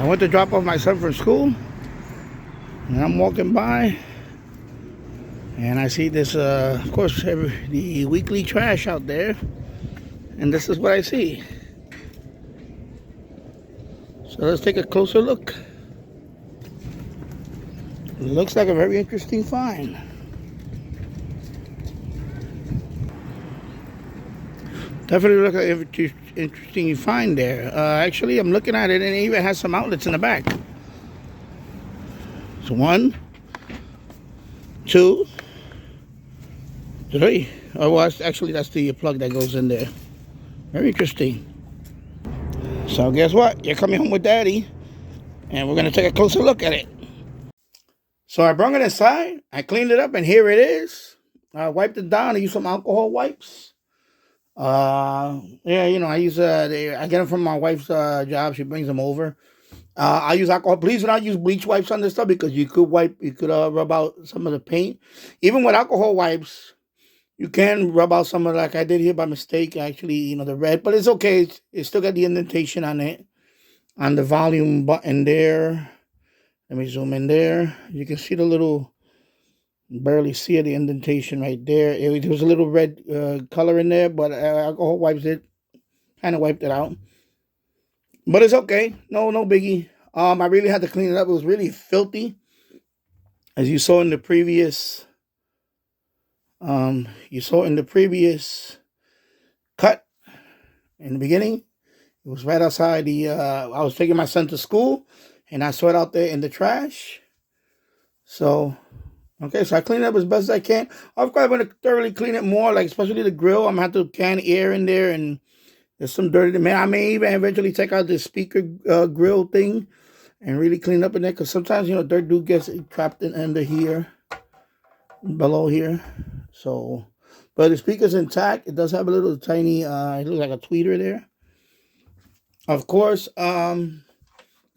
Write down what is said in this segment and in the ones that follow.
I went to drop off my son from school, and I'm walking by, and I see this, of course, the weekly trash out there, and this is what I see. So let's take a closer look. It looks like a very interesting find. Definitely look like an interesting find there. Actually, I'm looking at it, and it even has some outlets in the back. So 1, 2, 3. Oh, well, actually, that's the plug that goes in there. Very interesting. So guess what? You're coming home with Daddy, and we're going to take a closer look at it. So I brought it inside. I cleaned it up, and here it is. I wiped it down. I used some alcohol wipes. Yeah, I use I get them from my wife's job. She brings them over. I use alcohol. Please do not use bleach wipes on this stuff, because you could rub out some of the paint. Even with alcohol wipes, you can rub out some of, like I did here by mistake, actually, the red, but it's okay. It's still got the indentation on it, on the volume button there. Let me zoom in there. You can see the little, barely see the indentation right there. There was a little red color in there, but alcohol wipes it, kind of wiped it out. But it's okay. No biggie. I really had to clean it up. It was really filthy. As you saw in the previous, cut in the beginning. It was right outside I was taking my son to school, and I saw it out there in the trash. So, okay, so I cleaned it up as best as I can. Of course, I'm going to thoroughly clean it more, like especially the grill. I'm going to have to can air in there, and there's some dirt in there. I may even eventually take out the speaker grill thing and really clean up in there, because sometimes, dirt do get trapped in under here, below here. So, but the speaker's intact. It does have a little tiny, it looks like a tweeter there. Of course, let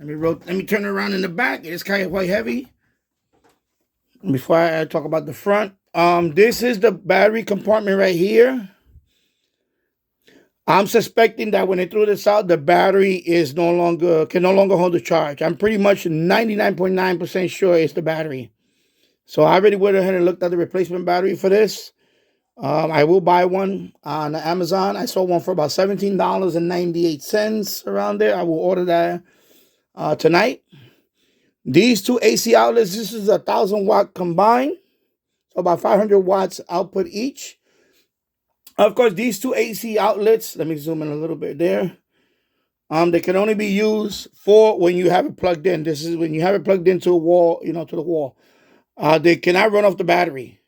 me turn it around in the back. It's kind of quite heavy. Before I talk about the front, this is the battery compartment right here. I'm suspecting that when they threw this out, the battery can no longer hold the charge. I'm pretty much 99.9% sure it's the battery. So I already went ahead and looked at the replacement battery for this. I will buy one on Amazon. I saw one for about $17.98 around there. I will order that tonight. These two AC outlets, this is 1,000-watt combined, so about 500 watts output each. Of course, these two AC outlets, let me zoom in a little bit there. They can only be used for when you have it plugged in. This is when you have it plugged into a wall, to the wall. They cannot run off the battery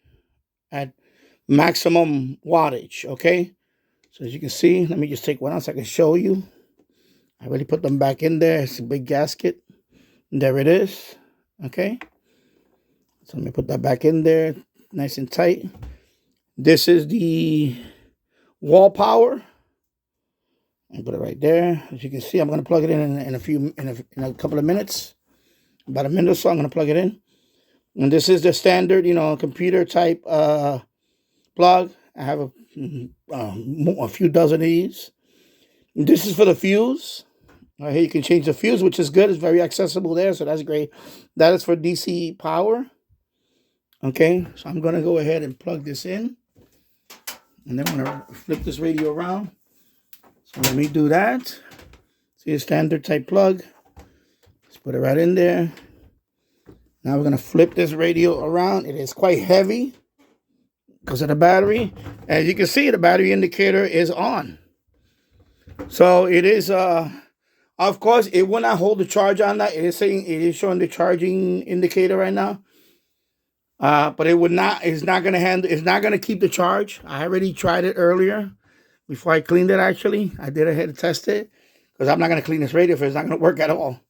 at maximum wattage, okay? So as you can see, let me just take one out so I can show you. I already put them back in there. It's a big gasket. There it is, okay? So let me put that back in there, nice and tight. This is the wall power. I put it right there. As you can see, I'm going to plug it in a couple of minutes. About a minute or so, I'm going to plug it in. And this is the standard, computer type plug. I have a few dozen of these. And this is for the fuse. Right here you can change the fuse, which is good. It's very accessible there, so that's great. That is for DC power. Okay, so I'm going to go ahead and plug this in. And then I'm going to flip this radio around. So let me do that. See a standard type plug. Let's put it right in there. Now we're going to flip this radio around. It is quite heavy because of the battery. As you can see, the battery indicator is on. So it is, of course, it will not hold the charge on that. It is showing the charging indicator right now. But it's not going to keep the charge. I already tried it earlier before I cleaned it, actually. I did ahead and test it, because I'm not going to clean this radio if it's not going to work at all.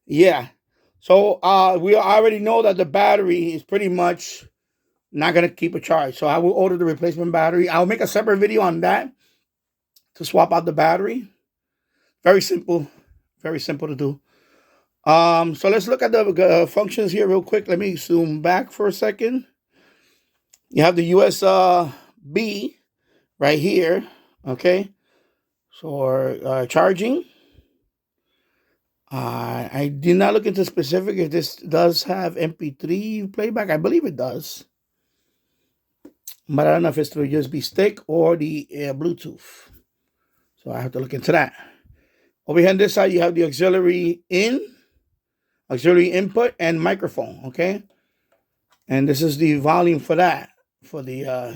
Yeah. So we already know that the battery is pretty much not going to keep a charge. So I will order the replacement battery. I'll make a separate video on that to swap out the battery. Very simple to do. So let's look at the functions here real quick. Let me zoom back for a second. You have the USB right here, okay? So charging. I did not look into specific if this does have MP3 playback. I believe it does. But I don't know if it's through USB stick or the Bluetooth. So I have to look into that. Over here on this side, you have the auxiliary input, and microphone, okay? And this is the volume for that, for the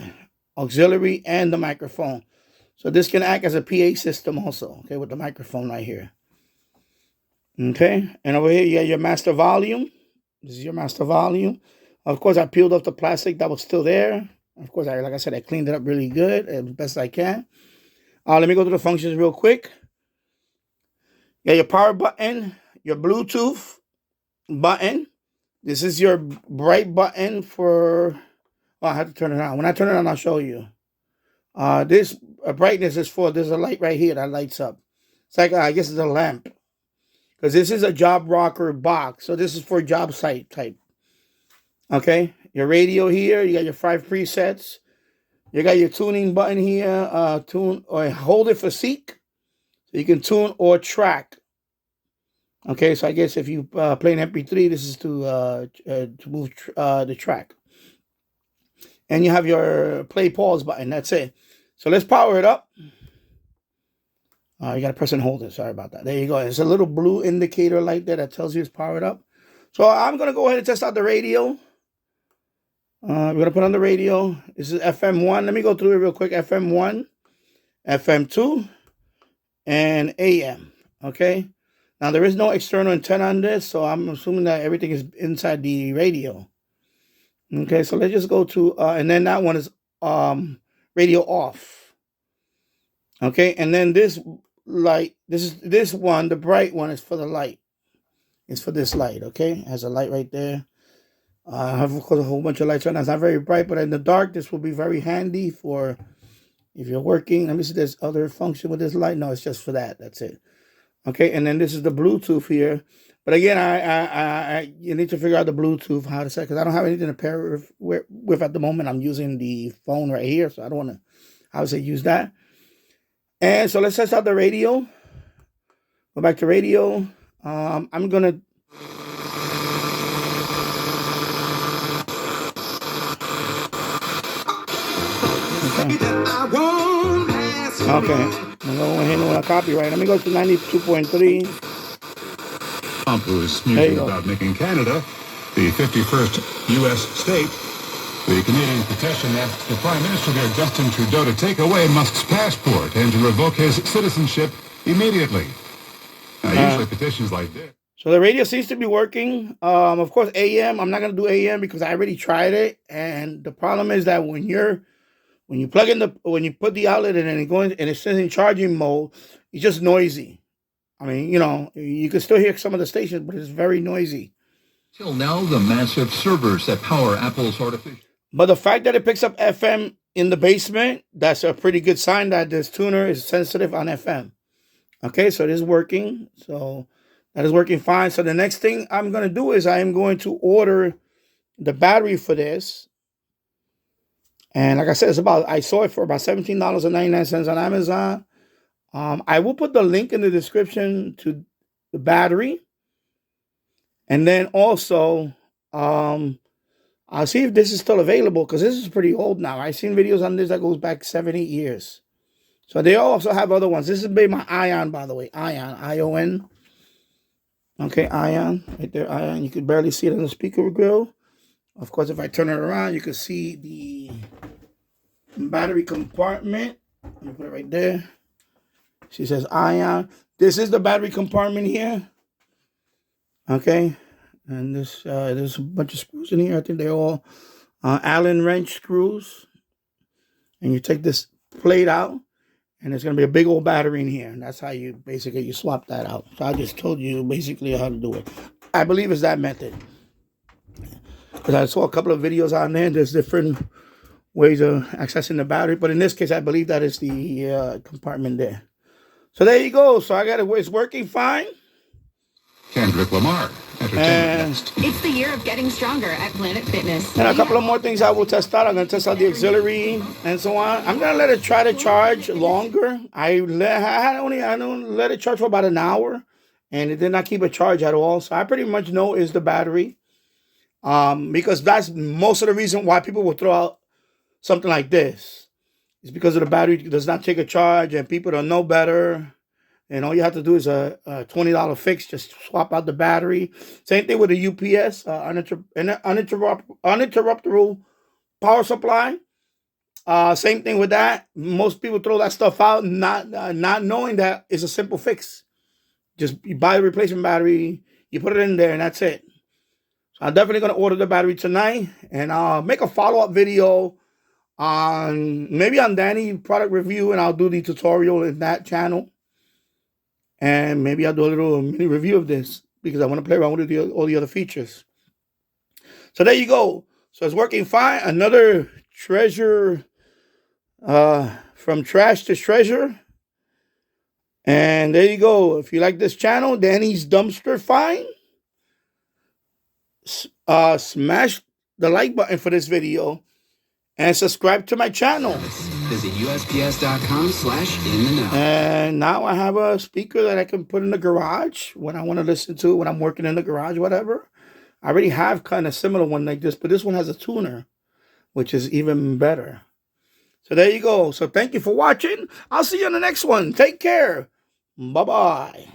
auxiliary and the microphone. So this can act as a PA system also, okay, with the microphone right here. Okay, and over here you got your master volume. This is your master volume. Of course, I peeled off the plastic that was still there. Of course, like I said, I cleaned it up really good as best I can. Let me go through the functions real quick. You got your power button, your Bluetooth button. This is your bright button for... Oh, I have to turn it on. When I turn it on, I'll show you. This brightness is for... There's a light right here that lights up. It's like, I guess it's a lamp. Because this is a job rocker box. So this is for job site type. Okay. Your radio here. You got your 5 presets. You got your tuning button here. Tune or hold it for seek. So you can tune or track. Okay. So I guess if you play an MP3, this is to move the track. And you have your play pause button. That's it. So let's power it up. You got to press and hold it. Sorry about that. There you go. There's a little blue indicator light there that tells you it's powered up. So I'm going to go ahead and test out the radio. We're going to put on the radio. This is FM1. Let me go through it real quick. FM1, FM2, and AM. Okay. Now, there is no external antenna on this, so I'm assuming that everything is inside the radio. Okay. So let's just go to, and then that one is radio off. Okay. And then this light, this one, the bright one is for the light. It's for this light, okay? It has a light right there. I have, of course, a whole bunch of lights right now. It's not very bright, but in the dark, this will be very handy for if you're working. Let me see if there's other function with this light. No, it's just for that. That's it. Okay, and then this is the Bluetooth here. But again, you need to figure out the Bluetooth, how to set, because I don't have anything to pair with at the moment. I'm using the phone right here, so I don't want to, obviously, use that. And so let's test out the radio. Go back to radio. I'm going to... Okay. I'm going to go copyright. Let me go to 92.3. Trump was musing about making Canada the 51st U.S. state. The Canadian petition asked the Prime Minister there, Justin Trudeau, to take away Musk's passport and to revoke his citizenship immediately. Now, usually petitions like this. So the radio seems to be working. Of course, AM. I'm not going to do AM because I already tried it, and the problem is that when you put the outlet in and it says in charging mode, it's just noisy. I mean, you can still hear some of the stations, but it's very noisy. Till now, the massive servers that power Apple's artificial. But the fact that it picks up FM in the basement, that's a pretty good sign that this tuner is sensitive on FM. Okay, so it is working. So that is working fine. So the next thing I'm going to do is I am going to order the battery for this. And like I said, I saw it for about $17.99 on Amazon. I will put the link in the description to the battery. And then also, I'll see if this is still available because this is pretty old now. I've seen videos on this that goes back 7-8 years. So they also have other ones. This is my Ion, by the way. Ion, I-O-N. Okay, Ion. Right there, Ion. You can barely see it on the speaker grill. Of course, if I turn it around, you can see the battery compartment. Let me put it right there. She says Ion. This is the battery compartment here. Okay. And there's a bunch of screws in here. I think they're all Allen wrench screws. And you take this plate out, and there's going to be a big old battery in here. And that's how you swap that out. So I just told you basically how to do it. I believe it's that method. Because I saw a couple of videos on there. There's different ways of accessing the battery. But in this case, I believe that is the compartment there. So there you go. So I got it. It's working fine. Kendrick Lamar. It's the year of getting stronger at Planet Fitness. And a couple of more things I will test out. I'm going to test out the auxiliary and so on. I'm going to let it try to charge longer. I don't let it charge for about an hour. and it did not keep a charge at all. So I pretty much know is the battery, because that's most of the reason why people will throw out something like this. It's because of the battery does not take a charge, and people don't know better. And all you have to do is a $20 fix. Just swap out the battery. Same thing with the UPS, uninterruptible power supply. Same thing with that. Most people throw that stuff out, not knowing that it's a simple fix. Just you buy a replacement battery, you put it in there, and that's it. So I'm definitely going to order the battery tonight, and I'll make a follow-up video maybe on Danny product review, and I'll do the tutorial in that channel. And maybe I'll do a little mini review of this because I want to play around with all the other features. So there you go. So it's working fine. Another treasure, from trash to treasure. And there you go. If you like this channel, Danny's Dumpster Find, smash the like button for this video and subscribe to my channel. Visit USPS.com/in-the-know. And now I have a speaker that I can put in the garage when I want to listen to when I'm working in the garage, whatever. I already have kind of similar one like this, but this one has a tuner, which is even better. So there you go. So thank you for watching. I'll see you on the next one. Take care. Bye-bye.